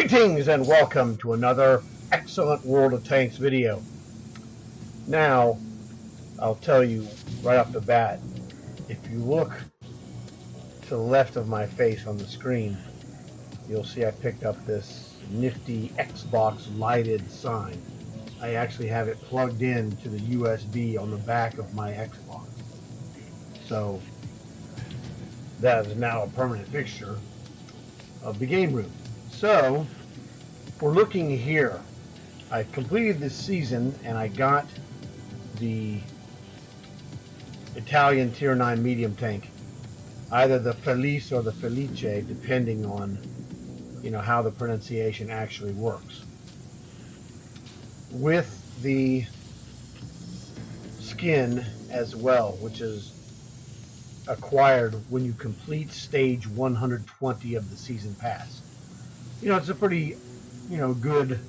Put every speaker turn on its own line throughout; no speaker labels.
Greetings and welcome to another excellent World of Tanks video. Now, I'll tell you right off the bat, if you look to the left of my face on the screen, you'll see I picked up this nifty Xbox lighted sign. I actually have it plugged in to the USB on the back of my Xbox. So, that is now a permanent fixture of the game room. So, we're looking here. I completed this season and I got the Italian Tier 9 medium tank. Either the FELICE or the FELICE, depending on, how the pronunciation actually works. With the skin as well, which is acquired when you complete stage 120 of the season pass. It's a pretty, good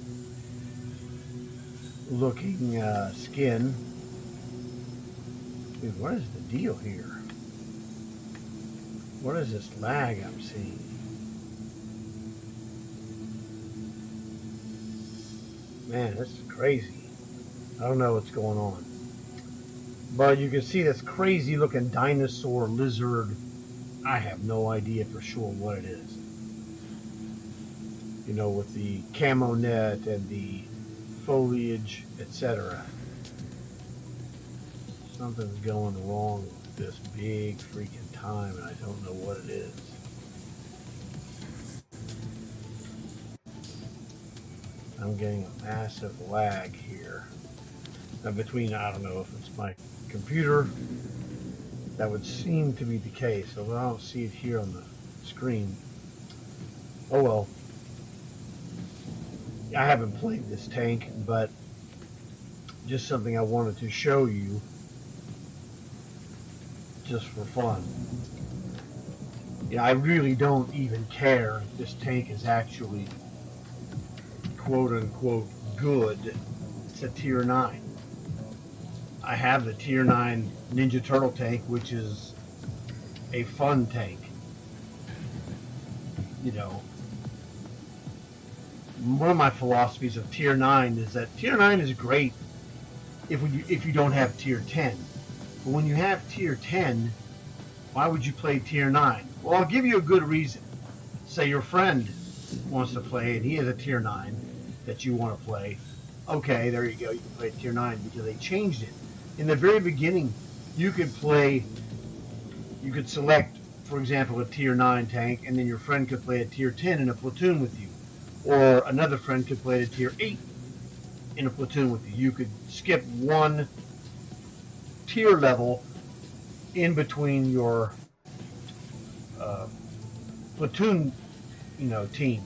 looking skin. Dude, what is the deal here? What is this lag I'm seeing? Man, this is crazy. I don't know what's going on. But you can see this crazy looking dinosaur lizard. I have no idea for sure what it is. With the camo net and the foliage, etc. Something's going wrong with this big freaking time, and I don't know what it is. I'm getting a massive lag here. Now between, I don't know if it's my computer. That would seem to be the case, although I don't see it here on the screen. Oh well. I haven't played this tank, but just something I wanted to show you just for fun. I really don't even care if this tank is actually quote-unquote good. It's a Tier 9. I have the Tier 9 Ninja Turtle tank, which is a fun tank. One of my philosophies of Tier 9 is that Tier 9 is great if you don't have Tier 10. But when you have Tier 10, why would you play Tier 9? Well, I'll give you a good reason. Say your friend wants to play and he has a Tier 9 that you want to play. Okay, there you go. You can play Tier 9 because they changed it. In the very beginning, you could select, for example, a Tier 9 tank, and then your friend could play a Tier 10 in a platoon with you. Or another friend could play a Tier 8 in a platoon with you. You could skip one tier level in between your platoon, team.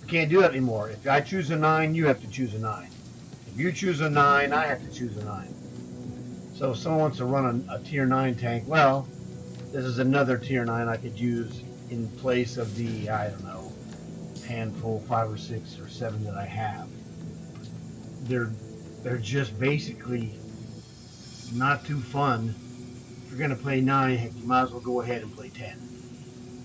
You can't do that anymore. If I choose a 9, you have to choose a 9. If you choose a 9, I have to choose a 9. So if someone wants to run a Tier 9 tank, well, this is another Tier 9 I could use in place of the, I don't know, handful, 5 or 6 or 7 that I have. They're just basically not too fun. If you're going to play 9, heck, you might as well go ahead and play 10.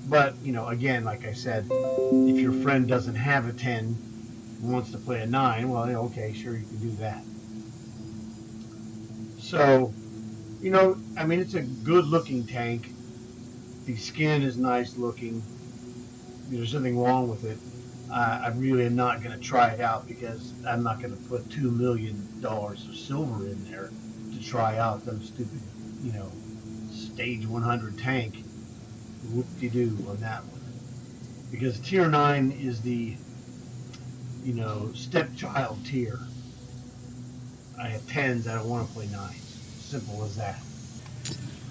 But, again, like I said, if your friend doesn't have a 10 and wants to play a 9, well, okay, sure, you can do that. So, it's a good looking tank. The skin is nice looking. There's nothing wrong with it. I really am not going to try it out because I'm not going to put $2 million of silver in there to try out some stupid, stage 100 tank. Whoop-de-doo on that one. Because Tier 9 is the, stepchild tier. I have 10s, I don't want to play 9s. Simple as that.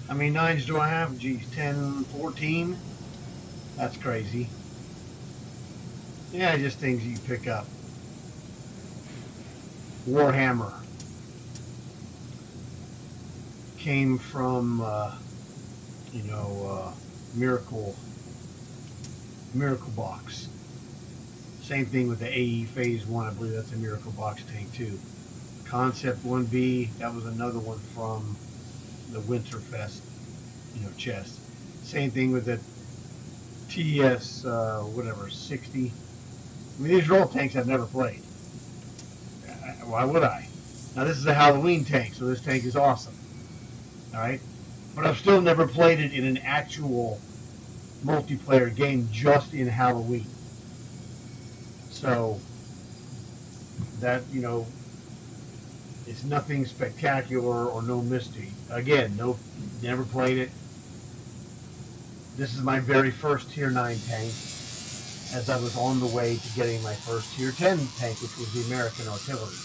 How many 9s do I have? Geez, 10, 14? That's crazy. Yeah, just things you pick up. Warhammer. Came from, Miracle Box. Same thing with the AE Phase 1. I believe that's a Miracle Box tank too. Concept 1B, that was another one from the Winterfest, chest. Same thing with the TS, 60. I mean, these are all tanks I've never played. Why would I? Now, this is a Halloween tank, so this tank is awesome. Alright? But I've still never played it in an actual multiplayer game just in Halloween. So, that, you know, it's nothing spectacular or no mystery. Again, never played it. This is my very first Tier 9 tank, as I was on the way to getting my first Tier 10 tank, which was the American Artillery,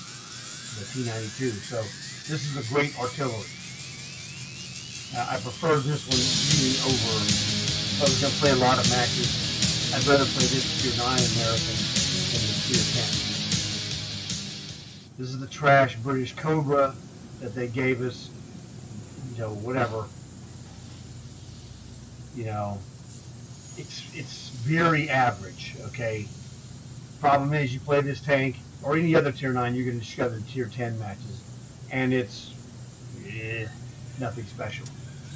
the T-92. So this is a great artillery. I prefer this one really over, if I was going to play a lot of matches, I'd rather play this Tier 9 American than the Tier 10. This is the trash British Cobra that they gave us, you know, whatever. You know, it's very average, okay? Problem is, you play this tank, or any other Tier 9, you're going to discover Tier 10 matches, and it's nothing special.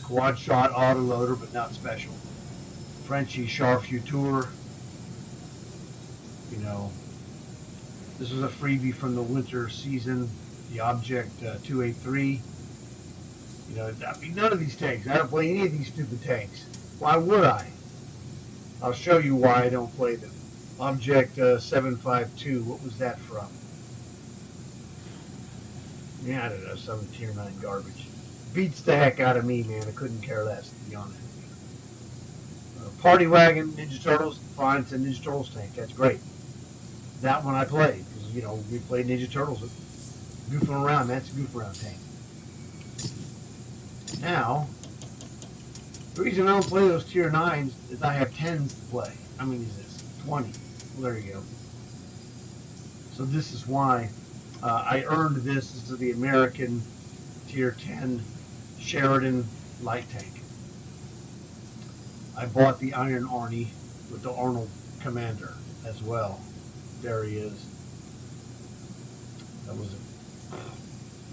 Quad shot autoloader, but not special. Frenchy Charfutur, you know, this was a freebie from the winter season, the Object 283. You know, I mean, none of these tanks, I don't play any of these stupid tanks. Why would I? I'll show you why I don't play them. Object 752, what was that from? Yeah, I don't know, some Tier 9 garbage. Beats the heck out of me, man. I couldn't care less, to be honest with you. Party Wagon, Ninja Turtles, fine, it's a Ninja Turtles tank, that's great. That one I played, because, you know, we played Ninja Turtles. Goofing around, that's a goof around tank. Now, the reason I don't play those Tier 9s is I have 10s to play. How many is this? 20. Well, there you go. So this is why I earned this. This is the American Tier 10 Sheridan light tank. I bought the Iron Arnie with the Arnold Commander as well. There he is. That was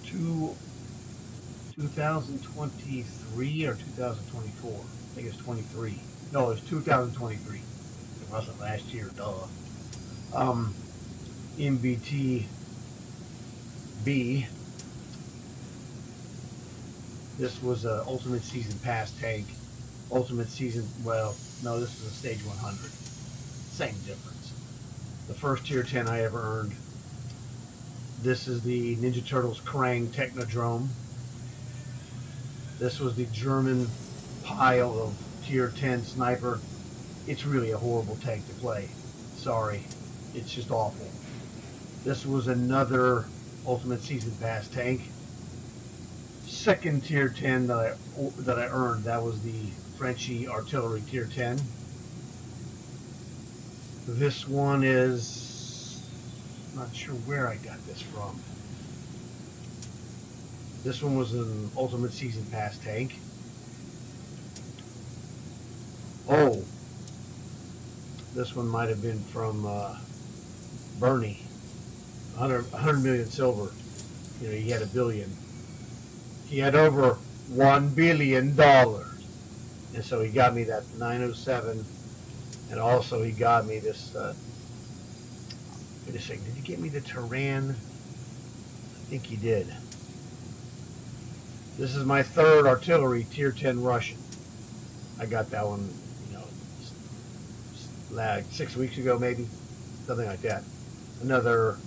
2023 or 2024. I think it's 23. No, it's 2023. It wasn't last year, duh. MBT B. This was a Ultimate Season Pass tank. Ultimate Season, well, no, this is a Stage 100. Same difference. The first Tier 10 I ever earned. This is the Ninja Turtles Krang Technodrome. This was the German pile of Tier 10 Sniper. It's really a horrible tank to play. Sorry. It's just awful. This was another Ultimate Season Pass tank. Second Tier 10 that I earned, that was the Frenchy Artillery Tier 10. This one is, not sure where I got this from. This one was an Ultimate Season Pass tank. Oh, this one might have been from Bernie. 100 million silver. You know, he had $1 billion. He had over $1 billion. And so he got me that 907. And also he got me this, wait a second, did he get me the Tehran? I think he did. This is my third artillery, Tier 10 Russian. I got that one, you know, like 6 weeks ago maybe, something like that. Another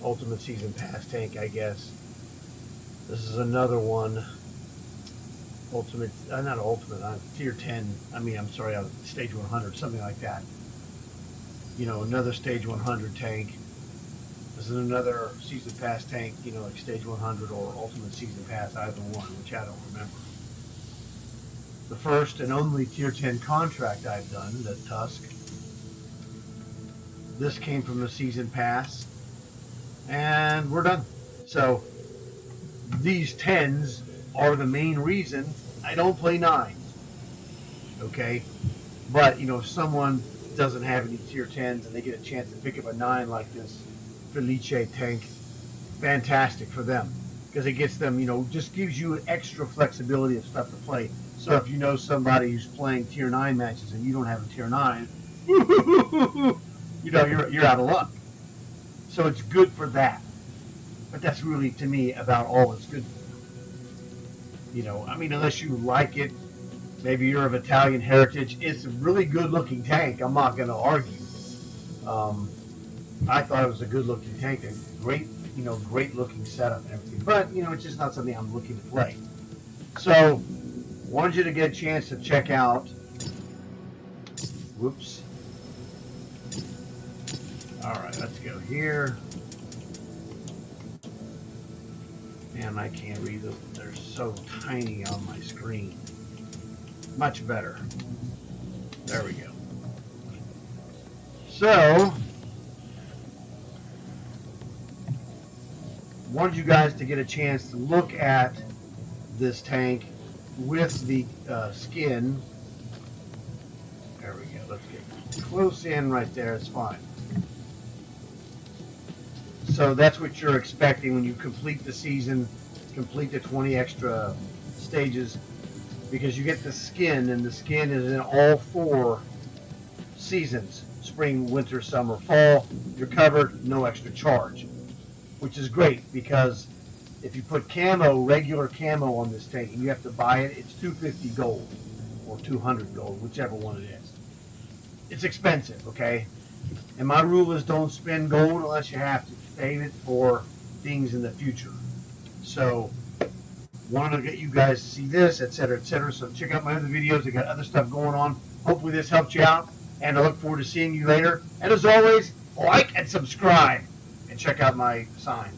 Ultimate Season Pass tank, I guess. This is another one, Ultimate, not Ultimate, Tier 10, I'm sorry, Stage 100, something like that. You know, another Stage 100 tank. This is another Season Pass tank, you know, like Stage 100 or Ultimate Season Pass, either one, which I don't remember. The first and only Tier 10 contract I've done, the Tusk. This came from the Season Pass. And we're done. So, these 10s are the main reason I don't play 9s. Okay? But, you know, if someone doesn't have any Tier 10s and they get a chance to pick up a 9 like this FELICE tank, fantastic for them. Because it gets them, you know, just gives you extra flexibility of stuff to play. So if you know somebody who's playing Tier 9 matches and you don't have a Tier 9, you you're out of luck. So it's good for that. But that's really, to me, about all it's good for. I mean, unless you like it, maybe you're of Italian heritage, it's a really good looking tank. I'm not going to argue. I thought it was a good looking tank, and great looking setup and everything. But, it's just not something I'm looking to play. So, wanted you to get a chance to check out. Whoops. Alright, let's go here. Man, I can't read them. They're so tiny on my screen. Much better. There we go. So, wanted you guys to get a chance to look at this tank with the skin. There we go. Let's get close in right there. It's fine. So that's what you're expecting when you complete the season, complete the 20 extra stages, because you get the skin, and the skin is in all 4 seasons: spring, winter, summer, fall. You're covered, no extra charge, which is great, because if you put regular camo on this tank, and you have to buy it, it's $250 gold or $200 gold, whichever one it is. It's expensive, okay? And my rule is don't spend gold unless you have to. Save it for things in the future. So, wanted to get you guys to see this, etc., etc. So check out my other videos. I got other stuff going on. Hopefully this helped you out, and I look forward to seeing you later. And as always, like and subscribe, and check out my sign.